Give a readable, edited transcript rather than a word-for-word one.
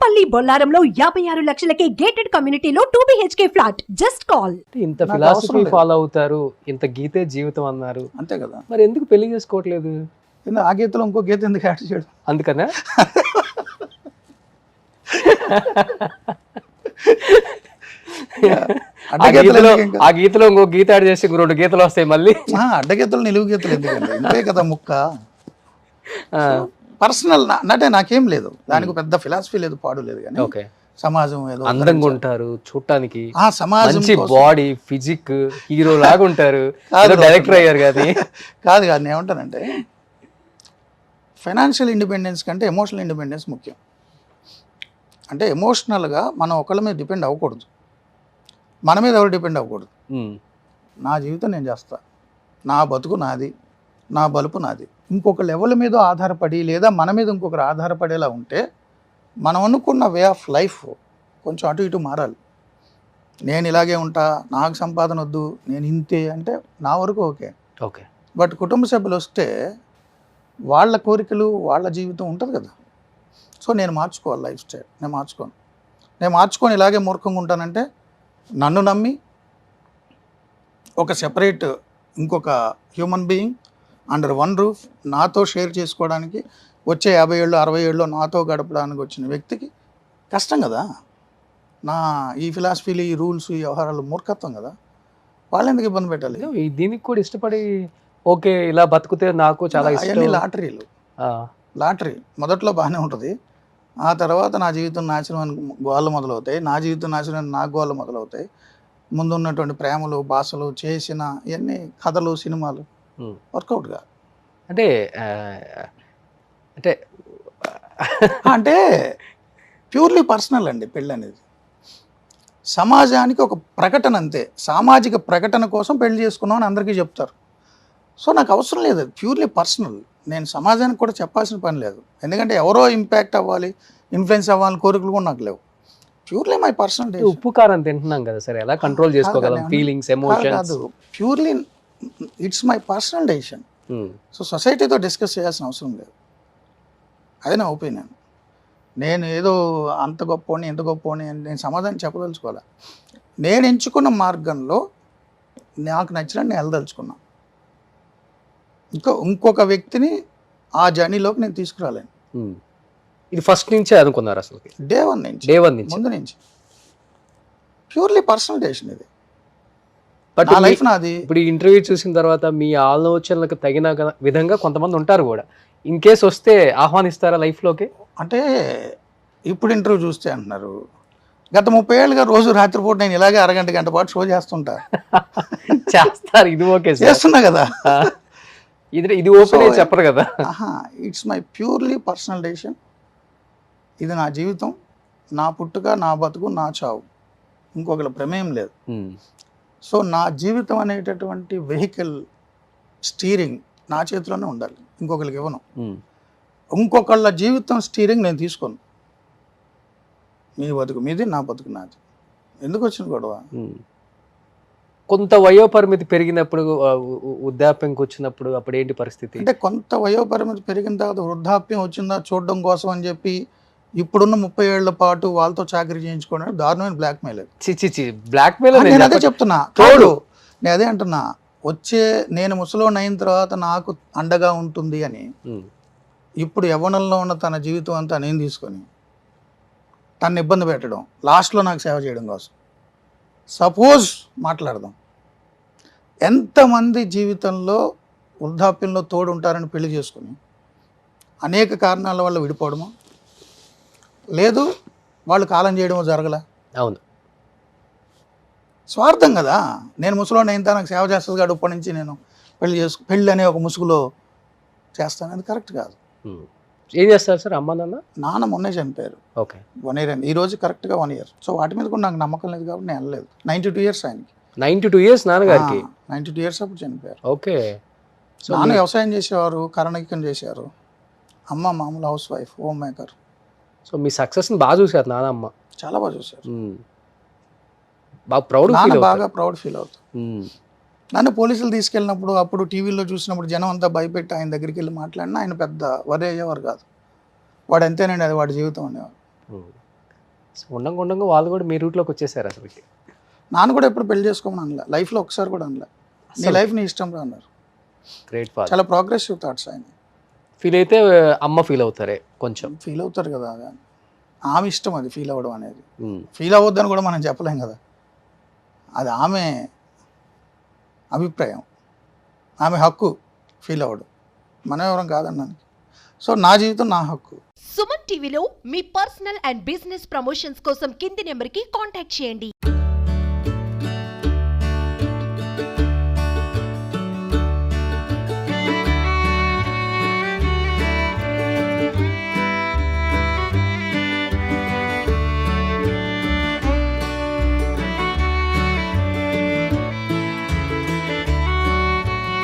Nampally బొల్లారంలో 56 లక్షలకే gated కమ్యూనిటీలో 2 BHK flat. Just call. ఇంత philosophy follow అవుతారు, ఇంత గీతే జీవితం అన్నారు, అంతే కదా. మరి ఎందుకు పెళ్లి చేసుకోవట్లేదు? ఆ గీతలో ఇంకో గీత ఎందుకు యాడ్ చేయడం? అందుకనా? ఆ గీతలో ఇంకో గీత యాడ్ చేసి 2 గీతలు వస్తాయి మళ్ళీ. అడ్డగీతలు నిలువు గీతలు ఎందుకండి? ఇంతే కదా ముక్క. పర్సనల్ అంటే నాకేం లేదు, దానికి పెద్ద ఫిలాసఫీ లేదు, పాడు లేదు. కానీ ఓకే, సమాజం ఏదో అందంగా ఉంటారు చూడటానికి, సమాజం బాడీ ఫిజిక్ హీరో లాగా ఉంటారు, డైరెక్టర్ అయ్యారు కానీ కాదు కాదు. నేను ఏమంటానంటే ఫైనాన్షియల్ ఇండిపెండెన్స్ కంటే ఎమోషనల్ ఇండిపెండెన్స్ ముఖ్యం. అంటే ఎమోషనల్గా మనం ఒకళ్ళ మీద డిపెండ్ అవ్వకూడదు, మన మీద ఎవరు డిపెండ్ అవ్వకూడదు. నా జీవితం నేను చేస్తా, నా బతుకు నాది, నా బలుపు నాది. ఇంకొక లెవెల్ మీద ఆధారపడి లేదా మన మీద ఇంకొకరు ఆధారపడేలా ఉంటే మనం అనుకున్న వే ఆఫ్ లైఫ్ కొంచెం అటు ఇటు మారాలి. నేను ఇలాగే ఉంటా, నాకు సంపాదన వద్దు, నేను ఇంతే అంటే నా వరకు ఓకే. ఓకే, బట్ కుటుంబ సభ్యులు వస్తే వాళ్ళ కోరికలు వాళ్ళ జీవితం ఉంటుంది కదా. సో నేను మార్చుకోవాలి లైఫ్ స్టైల్. నేను మార్చుకొని ఇలాగే మూర్ఖంగా ఉంటానంటే నన్ను నమ్మి ఒక సెపరేట్ ఇంకొక human being under one roof నాతో షేర్ చేసుకోవడానికి వచ్చే 50 ఏళ్ళు 60 ఏళ్ళు నాతో గడపడానికి వచ్చిన వ్యక్తికి కష్టం కదా. నా ఈ ఫిలాసఫీలు, ఈ రూల్స్, ఈ వ్యవహారాలు మూర్ఖత్వం కదా. వాళ్ళు ఎందుకు ఇబ్బంది పెట్టాలి? దీనికి కూడా ఇష్టపడి ఓకే ఇలా బతుకుతే నాకు చాలా ఇష్టం. అవన్నీ లాటరీ మొదట్లో బాగానే ఉంటుంది, ఆ తర్వాత నా జీవితం నాశనం గోళ్ళు మొదలవుతాయి, నా జీవితం నాశనం నాకు గోళ్ళు మొదలవుతాయి. ముందు ఉన్నటువంటి ప్రేమలు, భాషలు, చేసిన ఇవన్నీ కథలు, సినిమాలు వర్కౌట్గా అంటే అంటే అంటే ప్యూర్లీ పర్సనల్ అండి పెళ్ళి అనేది. సమాజానికి ఒక ప్రకటన అంతే, సామాజిక ప్రకటన కోసం పెళ్లి చేసుకున్నాం అని అందరికీ చెప్తారు. సో నాకు అవసరం లేదు, ప్యూర్లీ పర్సనల్. నేను సమాజానికి కూడా చెప్పాల్సిన పని లేదు, ఎందుకంటే ఎవరో ఇంపాక్ట్ అవ్వాలి, ఇన్ఫ్లుయెన్స్ అవ్వాలని కోరికలు కూడా నాకు లేవు. Purely my personal. ఉప్పు కారం తింటున్నాం కదా సరే, ఎలా కంట్రోల్ చేసుకోగలం ఫీలింగ్స్, ఎమోషన్స్? కాదు, purely it's my personal decision. So సొసైటీతో డిస్కస్ చేయాల్సిన అవసరం లేదు, అదే నా ఒపీనియన్. నేను ఏదో అంత గొప్పని ఎంత గొప్పని నేను సమాధానం చెప్పదలుచుకోవాలి. నేను ఎంచుకున్న మార్గంలో నాకు నచ్చినట్టు నేను వెళ్ళదలుచుకున్నా. ఇంకొక వ్యక్తిని ఆ జర్నీలోకి నేను తీసుకురాలేను. ఇది ఫస్ట్ నుంచే అనుకున్నారు అసలు? డే వన్ నుంచి, ముందు నుంచి ప్యూర్లీ పర్సనల్ డెసిషన్ ఇది. బట్ నా లైఫ్ నాది. ఇప్పుడు ఈ ఇంటర్వ్యూ చూసిన తర్వాత మీ ఆలోచనలకు తగిన విధంగా కొంతమంది ఉంటారు కూడా, ఇన్ కేస్ వస్తే ఆహ్వానిస్తారా లైఫ్లోకి? అంటే ఇప్పుడు ఇంటర్వ్యూ చూస్తే అంటున్నారు, గత 30 ఏళ్ళుగా రోజు రాత్రిపూట నేను ఇలాగే అరగంట గంట పాటు షో చేస్తుంటా. చేస్తారు, ఇది ఓకే చేస్తున్నా కదా. ఇది ఓపెన్ చెప్పరు కదా. It's my purely personal decision. ఇది నా జీవితం, నా పుట్టుక, నా బతుకు, నా చావు, ఇంకొకరి ప్రమేయం లేదు. సో నా జీవితం అనేటటువంటి వెహికల్ స్టీరింగ్ నా చేతిలోనే ఉండాలి, ఇంకొకరికి ఇవ్వను. ఇంకొకళ్ళ జీవితం స్టీరింగ్ నేను తీసుకోను. మీ బతుకు మీది, నా బతుకు నాది. ఎందుకు వచ్చిన గొడవ? కొంత వయోపరిమితి పెరిగినప్పుడు, వృద్ధాప్యంకి వచ్చినప్పుడు అప్పుడు ఏంటి పరిస్థితి? అంటే కొంత వయోపరిమితి పెరిగిన తర్వాత వృద్ధాప్యం వచ్చిందా చూడడం కోసం అని చెప్పి ఇప్పుడున్న 30 ఏళ్ల పాటు వాళ్ళతో చాకరీ చేయించుకోవడానికి దారుణమైన బ్లాక్మెయిల్. బ్లాక్మెయిల్ నేను అదే చెప్తున్నా, తోడు. నేను అదే అంటున్నా, నేను ముసలోని అయిన తర్వాత నాకు అండగా ఉంటుంది అని ఇప్పుడు యవ్వనంలో ఉన్న తన జీవితం అంతా నేను తీసుకొని తను ఇబ్బంది పెట్టడం, లాస్ట్లో నాకు సేవ చేయడం కోసం. సపోజ్ మాట్లాడదాం, ఎంతమంది జీవితంలో వృద్ధాప్యంలో తోడు ఉంటారని పెళ్లి చేసుకుని అనేక కారణాల వల్ల విడిపోవడమో లేదు వాళ్ళు కాలం చేయడమో జరగలే. అవును, స్వార్థం కదా. నేను ముసలోని అయిన నాకు సేవ చేస్తుంది కాబట్టి ఇప్పటి నుంచి నేను పెళ్ళి అనే ఒక ముసుగులో చేస్తాను, అది కరెక్ట్ కాదు. ఏం చేస్తారు సార్ అమ్మ నాన్న మొన్నే చనిపోయారు. ఓకే, 1 year అయింది, ఈ రోజు కరెక్ట్గా 1 year. సో వాటి మీద కూడా నాకు నమ్మకం లేదు కాబట్టి నేను వెళ్ళలేదు. 92 years ఆయనకి. 92 years నాన్నగారికి? 92 years అప్పుడు చనిపోయారు. ఓకే. సో నాన్న వ్యవసాయం చేసేవారు, కరణికం చేశారు, అమ్మ మామూలు house wife, home maker. So మీ సక్సెస్ని బాగా చూసారు నాన్నమ్మ? చాలా బాగా చూశారు. బాగా ప్రౌడ్ ఫీల్ అవుతారు. నన్ను పోలీసులు తీసుకెళ్ళినప్పుడు, అప్పుడు టీవీలో చూసినప్పుడు జనం అంతా భయపెట్టి ఆయన దగ్గరికి వెళ్ళి మాట్లాడినా ఆయన పెద్ద వరి అయ్యేవారు కాదు. వాడు ఎంతేనండి, అది వాడి జీవితం అనేవారు. ఉండంగా ఉండంగా వాళ్ళు కూడా మీ రూట్లోకి వచ్చేసారు అసలుకి. నాన్న కూడా ఎప్పుడు పెళ్లి చేసుకోమని అనలే, లైఫ్లో ఒకసారి కూడా అనలే. నీ లైఫ్ నీ ఇష్టం రా అన్నారు. Great father. చాలా ప్రోగ్రెసివ్ థాట్స్ ఆయన. ఫీల్ అయితే అమ్మ ఫీల్ అవుతారే కొంచెం. ఫీల్ అవుతారు కదా, ఆమె ఇష్టం అది ఫీల్ అవ్వడం అనేది. ఫీల్ అవ్వద్దని కూడా మనం చెప్పలేం కదా, అది ఆమె అభిప్రాయం, ఆమె హక్కు ఫీల్ అవ్వడం, మనం ఎవరం కాదన్నాను. సో నా జీవితం నా హక్కు. సుమన్ టీవీలో మీ పర్సనల్ అండ్ బిజినెస్ ప్రమోషన్స్ కోసం కింది నెంబర్కి కాంటాక్ట్ చేయండి.